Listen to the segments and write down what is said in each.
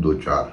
2-4,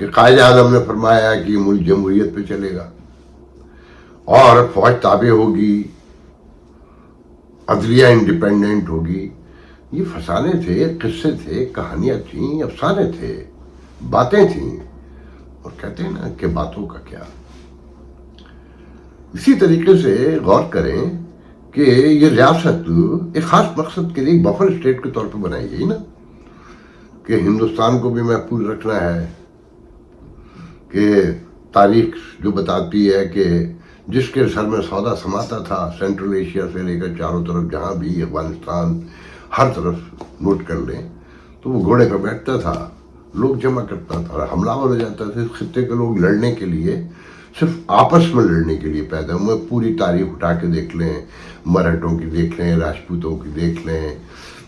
کہ قائد اعظم نے فرمایا کہ یہ ملک جمہوریت پہ چلے گا اور فوج تابع ہوگی، عدلیہ انڈیپینڈنٹ ہوگی. یہ فسانے تھے، قصے تھے، کہانیاں تھیں، افسانے تھے، باتیں تھیں. اور کہتے ہیں نا کہ باتوں کا کیا. اسی طریقے سے غور کریں کہ یہ ریاست ایک خاص مقصد کے لیے ایک بفر اسٹیٹ کے طور پہ بنائی گئی نا، کہ ہندوستان کو بھی محفوظ رکھنا ہے، کہ تاریخ جو بتاتی ہے کہ جس کے سر میں سودا سماتا تھا سینٹرل ایشیا سے لے کر چاروں طرف جہاں بھی افغانستان ہر طرف نوٹ کر لیں تو وہ گھوڑے پہ بیٹھتا تھا، لوگ جمع کرتا تھا اور حملہ ہو جاتا تھا. اس خطے کے لوگ لڑنے کے لیے، صرف آپس میں لڑنے کے لیے پیدا ہوئے. پوری تاریخ اٹھا کے دیکھ لیں، مراٹھوں کی دیکھ لیں، راجپوتوں کی دیکھ لیں،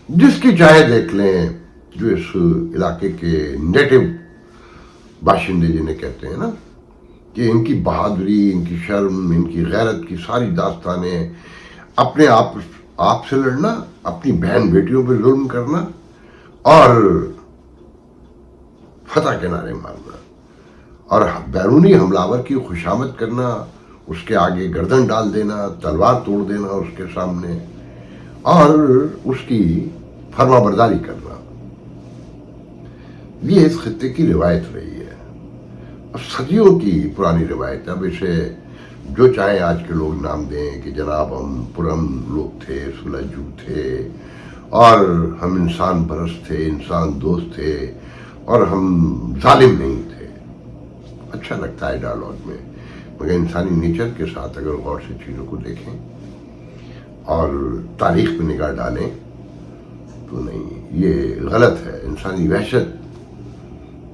جس کی چاہے دیکھ لیں، جو اس علاقے کے نیٹو باشندے جنہیں کہتے ہیں نا، کہ ان کی بہادری، ان کی شرم، ان کی غیرت کی ساری داستانیں، اپنے آپ سے لڑنا، اپنی بہن بیٹیوں پہ ظلم کرنا اور فتح کے نعرے مارنا اور بیرونی حملہ کی خوشامد کرنا، اس کے آگے گردن ڈال دینا، تلوار توڑ دینا اس کے سامنے اور اس کی فرما برداری کرنا. یہ اس خطے کی روایت رہی ہے، صدیوں کی پرانی روایت. اب اسے جو چاہے آج کے لوگ نام دیں کہ جناب ہم پرامن لوگ تھے، سلجھو تھے اور ہم انسان پرست تھے، انسان دوست تھے اور ہم ظالم نہیں تھے. اچھا لگتا ہے ڈائلاگ میں، مگر انسانی نیچر کے ساتھ اگر غور سے چیزوں کو دیکھیں اور تاریخ پہ نگاہ ڈالیں تو نہیں، یہ غلط ہے. انسانی وحشت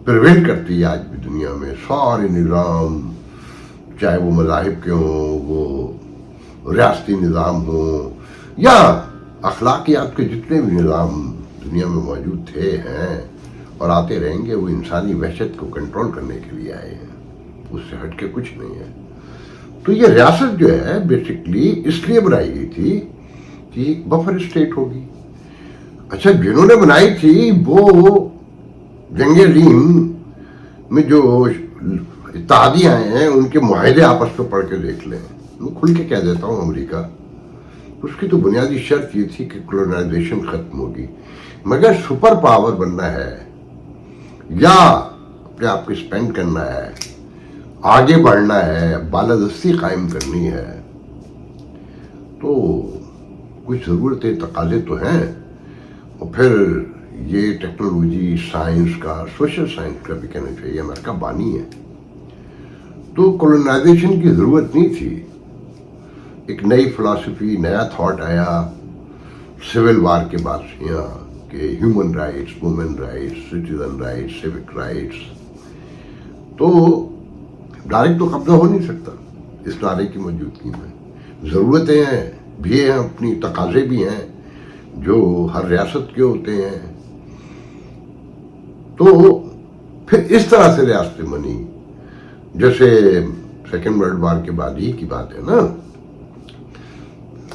پریویل کرتی ہے آج بھی دنیا میں. سارے نظام، چاہے وہ مذاہب کے ہوں، وہ ریاستی نظام ہوں یا اخلاقیات کے جتنے بھی نظام دنیا میں موجود تھے، ہیں اور آتے رہیں گے، وہ انسانی وحشت کو کنٹرول کرنے کے لیے آئے ہیں، اس سے ہٹ کے کچھ نہیں ہے. تو یہ ریاست جو ہے بیسکلی اس لیے بنائی گئی تھی کہ ایک بفر اسٹیٹ ہوگی. اچھا، جنہوں نے بنائی تھی وہ جنگ عظیم میں جو اتحادیہ ہیں ان کے معاہدے آپس میں پڑھ کے دیکھ لیں. میں کھل کے کہہ دیتا ہوں، امریکہ، اس کی تو بنیادی شرط یہ تھی کہ کولونائزیشن ختم ہوگی، مگر سپر پاور بننا ہے یا اپنے آپ کو اسپینڈ کرنا ہے، آگے بڑھنا ہے، بالادستی قائم کرنی ہے، تو کچھ ضرورتیں، تقاضے تو ہیں. اور پھر یہ ٹیکنالوجی، سائنس کا، سوشل سائنس کا بھی کہنا چاہیے، امریکہ بانی ہے. تو کولونائزیشن کی ضرورت نہیں تھی. ایک نئی فلسفی، نیا تھاٹ آیا سول وار کے بعد سے یہاں کہ human rights, women rights, citizen rights, civic rights. تو ڈائریکٹ تو قبضہ ہو نہیں سکتا اس نعرے کی موجودگی میں. ضرورتیں بھی ہیں، اپنی تقاضے بھی ہیں جو ہر ریاست کے ہوتے ہیں. تو پھر اس طرح سے ریاستیں بنی، جیسے سیکنڈ ورلڈ وار کے بعد ہی کی بات ہے نا،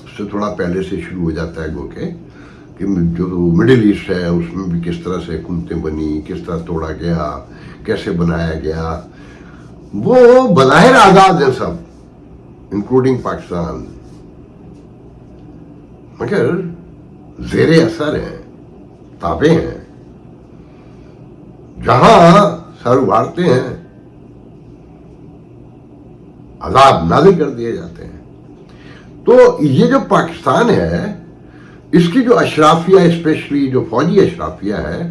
اس سے تھوڑا پہلے سے شروع ہو جاتا ہے گو کہ جو مڈل ایسٹ ہے اس میں بھی کس طرح سے حکومتیں بنی، کس طرح توڑا گیا، کیسے بنایا گیا. وہ بظاہر آزاد ہیں سب، انکلوڈنگ پاکستان، مگر زیر اثر ہیں، تابع ہیں. جہاں سر اگاڑتے ہیں عذاب نازل کر دیے جاتے ہیں. تو یہ جو پاکستان ہے، اس کی جو اشرافیہ، اسپیشلی جو فوجی اشرافیہ ہے،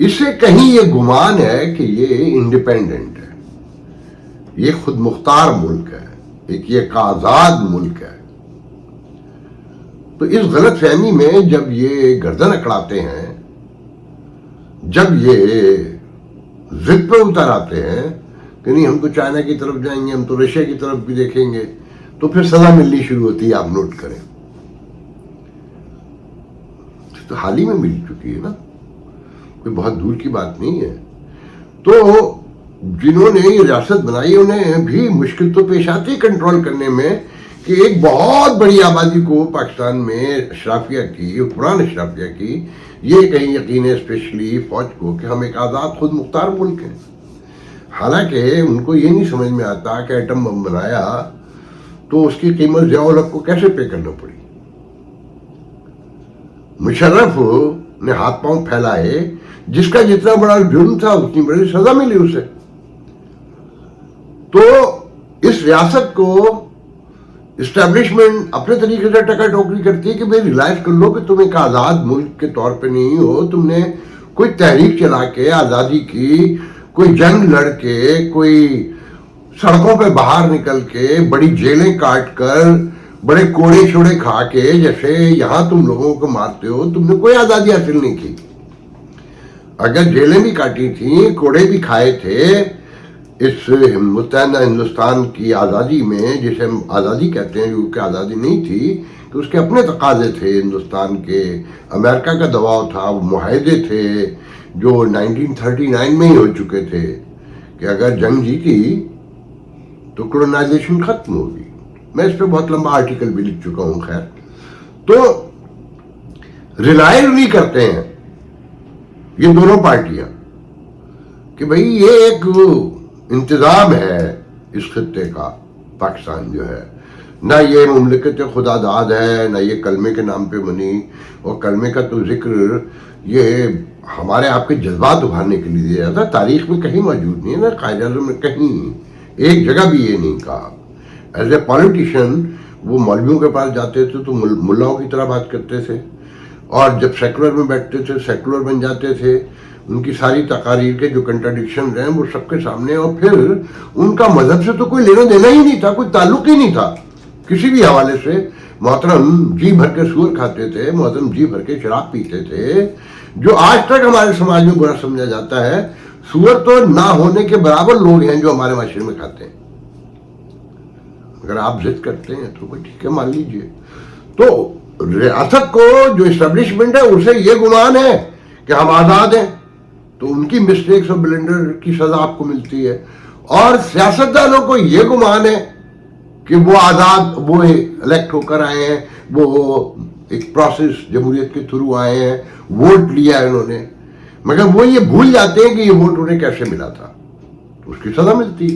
اسے کہیں یہ گمان ہے کہ یہ انڈیپینڈنٹ ہے، یہ خود مختار ملک ہے، ایک آزاد ملک ہے. تو اس غلط فہمی میں جب یہ گردن اکڑاتے ہیں، جب یہ ضد پہ اتر آتے ہیں کہ نہیں ہم تو چائنا کی طرف جائیں گے، ہم تو رشیا کی طرف بھی دیکھیں گے، تو پھر سزا ملنی شروع ہوتی ہے. آپ نوٹ کریں، تو حال ہی میں مل چکی ہے نا، کوئی بہت دور کی بات نہیں ہے. تو جنہوں نے یہ ریاست بنائی انہیں بھی مشکل تو پیش آتی کنٹرول کرنے میں کہ ایک بہت بڑی آبادی کو پاکستان میں اشرافیہ کی، قرآن اشرافیہ کی، یہ کہیں یقین ہے اسپیشلی فوج کو کہ ہم ایک آزاد خود مختار ملک ہیں. حالانکہ ان کو یہ نہیں سمجھ میں آتا کہ ایٹم بم بنایا تو اس کی قیمت ضیاء الحق کو کیسے پے کرنا پڑی. مشرف نے ہاتھ پاؤں پھیلائے، جس کا جتنا بڑا جرم تھا اتنی بڑی سزا ملی اسے. تو اس ریاست کو اسٹیبلشمنٹ اپنے طریقے سے ٹکا ٹوکری کرتی ہے کہ بھائی ریلائز کر لو کہ تم ایک آزاد ملک کے طور پہ نہیں ہو، تم نے کوئی تحریک چلا کے آزادی کی، کوئی جنگ لڑ کے، کوئی سڑکوں پہ باہر نکل کے، بڑی جیلیں کاٹ کر، بڑے کوڑے چھوڑے کھا کے، جیسے یہاں تم لوگوں کو مارتے ہو، تم نے کوئی آزادی حاصل نہیں کی. اگر جیلیں بھی کاٹی تھیں، کوڑے بھی کھائے تھے، اس متحدہ ہندوستان کی آزادی میں، جسے ہم آزادی کہتے ہیں، جو کہ آزادی نہیں تھی، تو اس کے اپنے تقاضے تھے ہندوستان کے، امریکہ کا دباؤ تھا، وہ معاہدے تھے جو 1939 میں ہی ہو چکے تھے کہ اگر جنگ جیتی تو کولونائزیشن ختم ہوگی. میں اس پہ بہت لمبا آرٹیکل بھی لکھ چکا ہوں. خیر، تو ریلائز نہیں کرتے ہیں یہ دونوں پارٹیاں کہ بھئی یہ ایک انتظام ہے اس خطے کا. پاکستان جو ہے نہ یہ مملکت خدا داد ہے، نہ یہ کلمے کے نام پہ بنی، اور کلمے کا تو ذکر یہ ہمارے آپ کے جذبات ابھارنے کے لیے دیا جاتا. تاریخ میں کہیں موجود نہیں ہے، نہ قائد اعظم میں کہیں ایک جگہ بھی یہ نہیں کہا. ایز اے پولیٹیشین وہ مولویوں کے پاس جاتے تھے تو ملاؤں کی طرح بات کرتے تھے، اور جب سیکولر میں بیٹھتے تھے سیکولر بن جاتے تھے. ان کی ساری تقاریر کے جو کنٹراڈکشن ہیں وہ سب کے سامنے، اور پھر ان کا مذہب سے تو کوئی لینا دینا ہی نہیں تھا، کوئی تعلق ہی نہیں تھا کسی بھی حوالے سے. محترم جی بھر کے سور کھاتے تھے، محترم جی بھر کے شراب پیتے تھے، جو آج تک ہمارے سماج میں برا سمجھا جاتا ہے. سور تو نہ ہونے کے برابر لوگ ہیں جو ہمارے معاشرے میں کھاتے ہیں. اگر آپ ضد کرتے ہیں تو ٹھیک ہے، مان لیجئے. تو ریاست کو جو اسٹیبلشمنٹ ہے اسے یہ گمان ہے کہ ہم آزاد ہیں، تو ان کی مسٹیکس اور بلنڈر کی سزا آپ کو ملتی ہے. اور سیاستدانوں کو یہ گمان ہے کہ وہ آزاد، وہ الیکٹ ہو کر آئے ہیں، وہ ایک پروسیس جمہوریت کے تھرو آئے ہیں، ووٹ لیا ہے انہوں نے، مگر وہ یہ بھول جاتے ہیں کہ یہ ووٹ انہیں کیسے ملا تھا، تو اس کی سزا ملتی.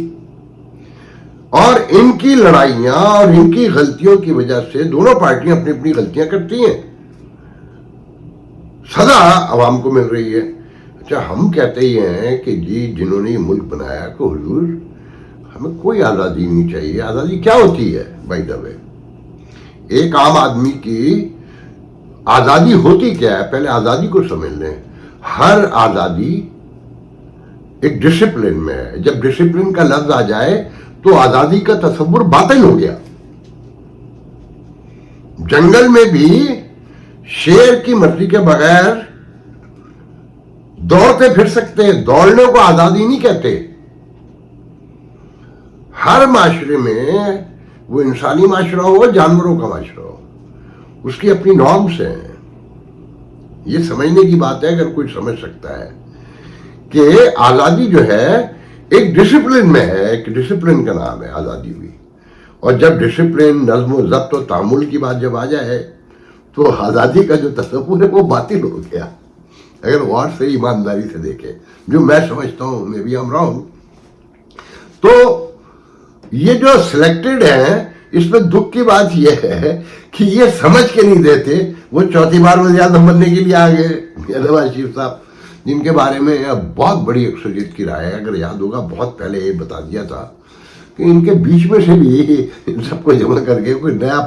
اور ان کی لڑائیاں اور ان کی غلطیوں کی وجہ سے دونوں پارٹیاں اپنی اپنی غلطیاں کرتی ہیں، سزا عوام کو مل رہی ہے. اچھا، ہم کہتے ہی ہیں کہ جی جنہوں نے یہ ملک بنایا کہ حضور ہمیں کوئی آزادی نہیں چاہیے. آزادی کیا ہوتی ہے بائی دا وے؟ ایک عام آدمی کی آزادی ہوتی کیا ہے؟ پہلے آزادی کو سمجھ لیں. ہر آزادی ایک ڈسپلن میں ہے. جب ڈسپلن کا لفظ آ جائے تو آزادی کا تصور باطل ہو گیا. جنگل میں بھی شیر کی مرضی کے بغیر دوڑتے پھر سکتے ہیں، دوڑنے کو آزادی نہیں کہتے. ہر معاشرے میں، وہ انسانی معاشرہ ہو، جانوروں کا معاشرہ ہو، اس کی اپنی نارمز ہیں. یہ سمجھنے کی بات ہے، اگر کوئی سمجھ سکتا ہے کہ آزادی جو ہے ایک ڈسپلن میں ہے. ایک ڈسپلن کا نام ہے آزادی بھی. اور جب ڈسپلن، نظم و ضبط و تعامل کی بات جب آ جائے تو آزادی کا جو تصور ہے وہ باطل ہو گیا. اگر غور سے ایمانداری سے دیکھیں، جو میں سمجھتا ہوں، میں بھی رہا ہوں، تو یہ جو سلیکٹڈ ہیں، اس میں دکھ کی بات یہ ہے کہ یہ سمجھ کے نہیں دیتے. وہ چوتھی بار وزیر اعظم بننے کے لیے آ گئے نواز شریف صاحب، جن کے بارے میں بہت بڑی اکثریت کی رائے ہے. اگر یاد ہوگا بہت پہلے یہ بتا دیا تھا کہ ان کے بیچ میں سے بھی ان سب کو جمع کر کے کوئی نیا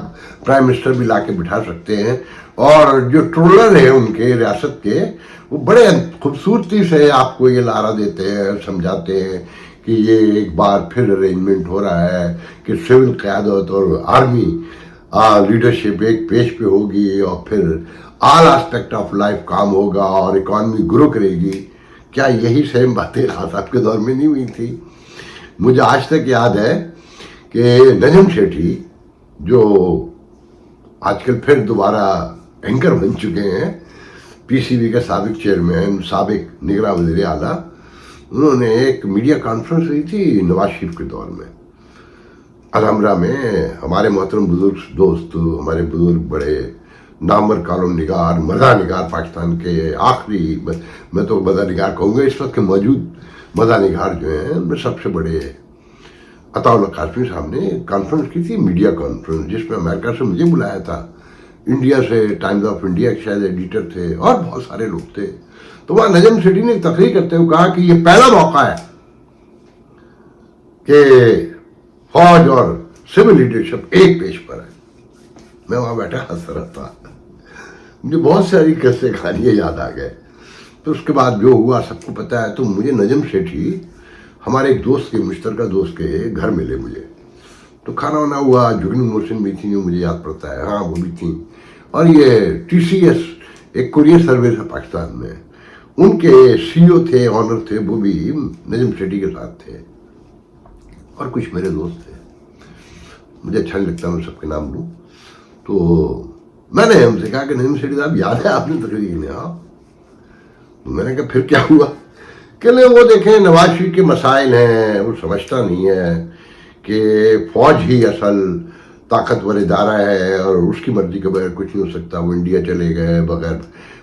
پرائم منسٹر بھی لا کے بٹھا سکتے ہیں. اور جو ٹرولر ہیں ان کے ریاست کے، وہ بڑے خوبصورتی سے آپ کو یہ لارا دیتے ہیں، سمجھاتے ہیں کہ یہ ایک بار پھر ارینجمنٹ ہو رہا ہے کہ سول قیادت اور آرمی لیڈرشپ ایک پیش پہ ہوگی، اور پھر آل آسپیکٹ آف لائف کام ہوگا اور اکانومی گرو کرے گی. کیا یہی سیم باتیں خاص آپ کے دور میں نہیں ہوئی تھی؟ مجھے آج تک یاد ہے کہ نجم سیٹھی، جو آج کل پھر دوبارہ اینکر بن چکے ہیں، پی سی بی کے سابق چیئرمین، سابق نگراں وزیر اعلیٰ، انہوں نے ایک میڈیا کانفرنس ہوئی تھی نواز شریف کے دور میں الحمرہ میں. ہمارے محترم بزرگ دوست، ہمارے بزرگ بڑے نامور کالم نگار، مزاح نگار پاکستان کے آخری، میں تو مزاح نگار کہوں گا اس وقت کے موجود مدانگار جو ہیں ان میں سب سے بڑے عطا اللہ قاسمی صاحب نے کانفرنس کی تھی، میڈیا کانفرنس، جس میں امریکہ سے مجھے بلایا تھا، انڈیا سے ٹائمز آف انڈیا کے شاید ایڈیٹر تھے اور بہت سارے لوگ تھے. تو وہاں نجم سیٹھی نے تقریر کرتے ہوئے کہا کہ یہ پہلا موقع ہے کہ فوج اور سول لیڈرشپ ایک پیج پر ہے. میں وہاں بیٹھا ہنس رہا تھا، مجھے بہت ساری قصے کہانیاں یاد آ گئے. تو اس کے بعد جو ہوا سب کو پتہ ہے. تو مجھے نجم سیٹھی ہمارے ایک دوست کے، مشترکہ دوست کے گھر ملے مجھے. تو کھانا وانا ہوا، جگنو محسن بھی تھی جو مجھے یاد پڑتا ہے، ہاں وہ بھی تھیں، اور یہ ٹی سی ایس ایک کوریئر سروس ہے پاکستان میں، ان کے سی او تھے، آنر تھے، وہ بھی نجم سیٹھی کے ساتھ تھے، اور کچھ میرے دوست تھے. مجھے اچھا نہیں لگتا میں سب کے نام لوں. تو میں نے ان سے کہا کہ نجم سیٹھی صاحب یاد ہے آپ نے تقریر میں؟ ہاں. میں نے کہا پھر کیا ہوا؟ کہ لیں وہ دیکھیں نواز شریف کے مسائل ہیں، وہ سمجھتا نہیں ہے کہ فوج ہی اصل طاقتور ادارہ ہے اور اس کی مرضی کے بغیر کچھ نہیں ہو سکتا. وہ انڈیا چلے گئے بغیر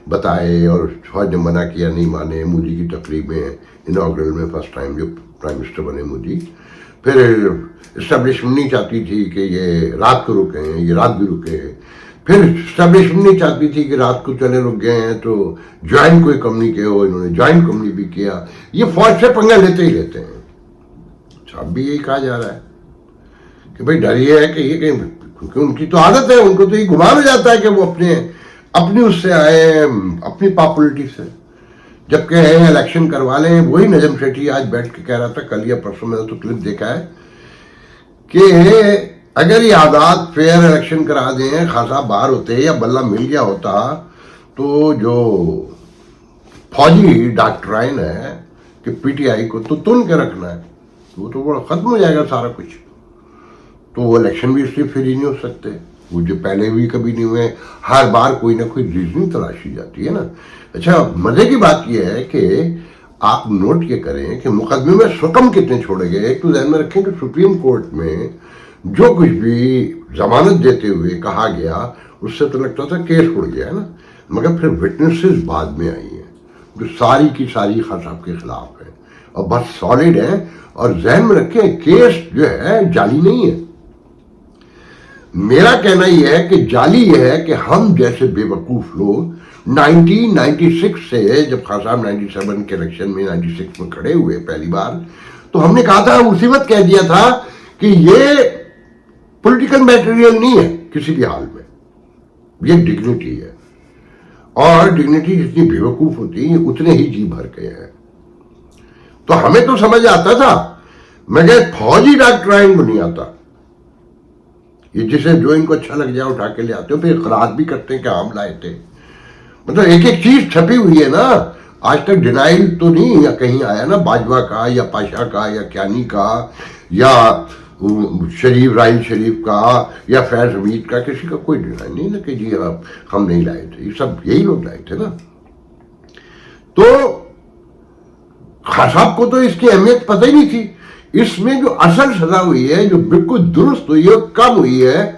بتائے اور فوج نے منع کیا، نہیں مانے. مودی کی تقریب میں اناگرل میں فرسٹ ٹائم جو پرائم منسٹر بنے مودی، پھر اسٹیبلشمنٹ نہیں چاہتی تھی کہ یہ رات کو رکیں، یہ رات بھی رکے. پھر اسٹیبلشمنٹ نہیں چاہتی تھی کہ رات کو چلے رک گئے ہیں تو جوائن کوئی کم نہیں کیا ہو، انہوں نے جوائن کم نہیں بھی کیا. یہ فوج سے پنگا لیتے ہی لیتے ہیں. اب بھی یہی کہا جا رہا ہے کہ بھائی ڈر یہ ہے کہ یہ کہیں، کیونکہ ان کی تو عادت ہے، ان کو تو یہ گمان ہو جاتا ہے کہ وہ اپنی اس سے آئے، اپنی پاپولرٹی سے. جب کہ الیکشن کروا لیں. وہی نجم سیٹھی آج بیٹھ کے کہہ رہا تھا کل یا پرسوں، میں نے تو کلپ دیکھا ہے، کہ اگر یہ آزاد فیئر الیکشن کرا دیں، خاصا باہر ہوتے یا بلہ مل گیا ہوتا، تو جو فوجی ڈاکٹرائن ہے کہ پی ٹی آئی کو تو تن کے رکھنا ہے، وہ تو بڑا ختم ہو جائے گا سارا کچھ. تو وہ الیکشن بھی اس لیے فری نہیں ہو سکتے، وہ جو پہلے بھی کبھی نہیں ہوئے. ہر بار کوئی نہ کوئی ریزننگ تلاشی جاتی ہے نا. اچھا مزے کی بات یہ ہے کہ آپ نوٹ یہ کریں کہ مقدمے میں رقم کتنے چھوڑے گئے. ایک تو ذہن میں رکھیں کہ سپریم کورٹ میں جو کچھ بھی ضمانت دیتے ہوئے کہا گیا اس سے تو لگتا تھا کیس اڑ گیا ہے نا، مگر پھر وٹنسز بعد میں آئی ہیں جو ساری کی ساری خان صاحب کے خلاف ہیں اور بس سالڈ ہیں. اور ذہن میں رکھیں کیس جو ہے جعلی نہیں ہے. میرا کہنا یہ ہے کہ جعلی یہ ہے کہ ہم جیسے بے وقوف لوگ 1996 سے، جب خان صاحب 97 کے الیکشن میں 96 میں کھڑے ہوئے پہلی بار، تو ہم نے کہا تھا، اسی وقت کہہ دیا تھا کہ یہ پولیٹیکل میٹیریل نہیں ہے کسی بھی حال میں، یہ ڈگنیٹی ہے. اور ڈگنیٹی جتنی بے وقوف ہوتی ہے اتنے ہی جی بھر کے ہیں. تو ہمیں تو سمجھ آتا تھا، مگر فوجی ڈاکٹرائن کو نہیں آتا. یہ جسے جو ان کو اچھا لگ جائے اٹھا کے لے آتے ہو، پھر اقرار بھی کرتے ہیں کہ ہم لائے تھے. مطلب ایک ایک چیز چھپی ہوئی ہے نا. آج تک ڈینائل تو نہیں یا کہیں آیا نا باجوہ کا یا پاشا کا یا کیانی کا یا شریف راہیل شریف کا یا فیض حمید کا، کسی کا کوئی ڈینائل نہیں نا کہ جی ہم نہیں لائے تھے. یہ سب یہی لوگ لائے تھے نا. تو خان صاحب کو تو اس کی اہمیت پتہ ہی نہیں تھی. اس میں جو اصل سزا ہوئی ہے، جو بالکل درست ہوئی ہے، کم ہوئی ہے.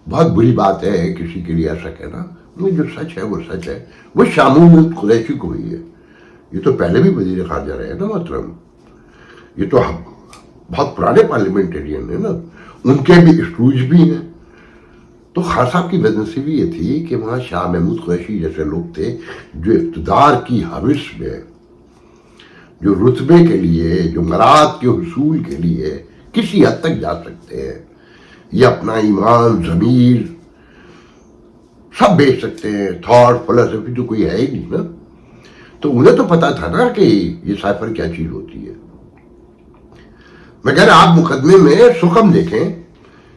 بہت بری بات ہے کسی کے لیے ایسا کہنا، جو سچ ہے وہ سچ ہے. وہ شامل قریشی کو ہوئی ہے. یہ تو پہلے بھی وزیر خارجہ رہے نا محترم، یہ تو بہت پرانے پارلیمنٹرین ہیں نا، ان کے بھی اسٹروج بھی ہیں. تو خان صاحب کی ویکنسی بھی یہ تھی کہ وہاں شاہ محمود قریشی جیسے لوگ تھے جو اقتدار کی حوث میں، جو رتبے کے لیے، جو مراد کے حصول کے لیے کسی حد تک جا سکتے ہیں. یہ اپنا ایمان، ضمیر سب بیچ سکتے ہیں. تھاٹ، فلسفی تو کوئی ہے ہی نہیں نا. تو انہیں تو پتا تھا نا کہ یہ سائفر کیا چیز ہوتی ہے. مگر آپ مقدمے میں سخم دیکھیں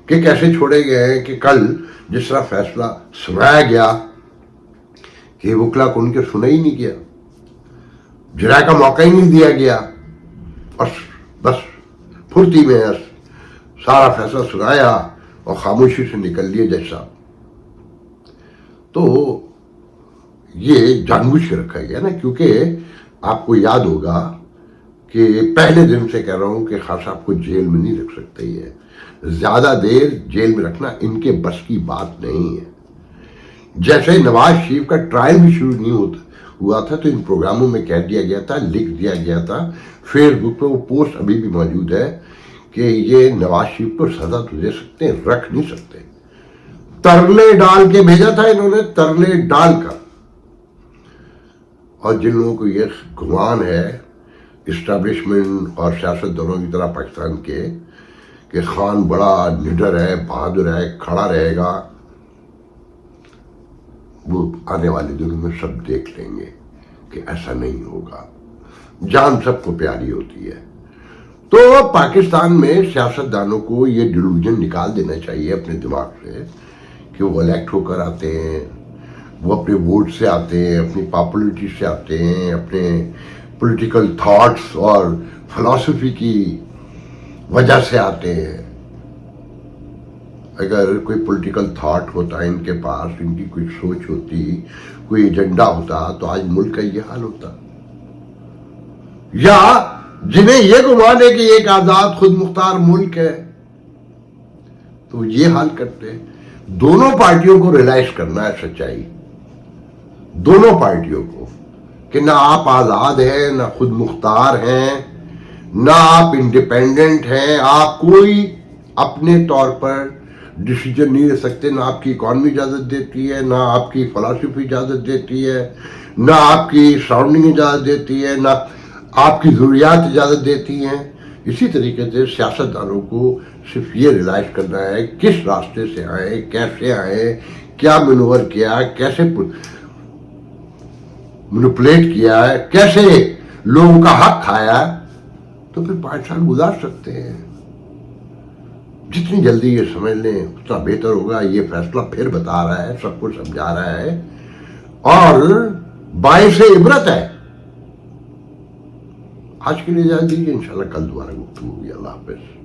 کہ کیسے چھوڑے گئے ہیں. کہ کل جس طرح فیصلہ سنایا گیا کہ وکلا کو ان کے سنا ہی نہیں گیا، جرائے کا موقع ہی نہیں دیا گیا، اور بس پھرتی میں سارا فیصلہ سنایا اور خاموشی سے نکل لیے جج صاحب. تو یہ جان بوجھ کے رکھا گیا نا، کیونکہ آپ کو یاد ہوگا کہ پہلے دن سے کہہ رہا ہوں کہ خان صاحب کو جیل میں نہیں رکھ سکتے. یہ زیادہ دیر جیل میں رکھنا ان کے بس کی بات نہیں ہے. جیسے نواز شریف کا ٹرائل بھی شروع نہیں ہوا تھا تو ان پروگراموں میں کہہ دیا گیا تھا, لکھ دیا گیا تھا, فیس بک پہ وہ پوسٹ ابھی بھی موجود ہے کہ یہ نواز شریف کو سزا تو دے سکتے ہیں, رکھ نہیں سکتے. ترلے ڈال کے بھیجا تھا انہوں نے, ترلے ڈال کر. اور جن لوگوں کو یہ گمان ہے اسٹیبلشمنٹ اور سیاست دونوں کی طرح پاکستان کے کہ خان بڑا نڈر ہے, بہادر ہے, کھڑا رہے گا, وہ آنے والے دنوں میں سب دیکھ لیں گے کہ ایسا نہیں ہوگا. جان سب کو پیاری ہوتی ہے. تو پاکستان میں سیاست دانوں کو یہ ڈیلوژن نکال دینا چاہیے اپنے دماغ سے کہ وہ الیکٹ ہو کر آتے ہیں, وہ اپنے ووٹ سے آتے ہیں, اپنی پاپولرٹی سے آتے ہیں, اپنے پولیٹیکل تھاٹس اور فلسفی کی وجہ سے آتے ہیں. اگر کوئی پولیٹیکل تھاٹ ہوتا ان کے پاس, ان کی کوئی سوچ ہوتی, کوئی ایجنڈا ہوتا تو آج ملک کا یہ حال ہوتا. یا جنہیں یہ گمان ہے کہ یہ ایک آزاد خود مختار ملک ہے تو یہ حال کرتے. دونوں پارٹیوں کو ریلائز کرنا ہے سچائی, دونوں پارٹیوں کو, کہ نہ آپ آزاد ہیں, نہ خود مختار ہیں, نہ آپ انڈیپینڈنٹ ہیں, آپ کوئی اپنے طور پر ڈیسیجن نہیں لے سکتے, نہ آپ کی اکانومی اجازت دیتی ہے, نہ آپ کی فلسفی اجازت دیتی ہے, نہ آپ کی سراؤنڈنگ اجازت دیتی ہے, نہ آپ کی ضروریات اجازت دیتی ہیں. اسی طریقے سے سیاست دانوں کو صرف یہ ریلائز کرنا ہے کس راستے سے آئے, کیسے آئے, کیا مینور کیا, کیسے مینوپولیٹ کیا ہے, کیسے لوگوں کا حق کھایا, تو پھر 5 سال گزار سکتے ہیں. جتنی جلدی یہ سمجھ لیں اتنا بہتر ہوگا. یہ فیصلہ پھر بتا رہا ہے, سب کو سمجھا رہا ہے اور باعث عبرت ہے. آج کے لیے اجازت دیجیے, انشاءاللہ کل دوبارہ گفتگو ہوگی. اللہ حافظ.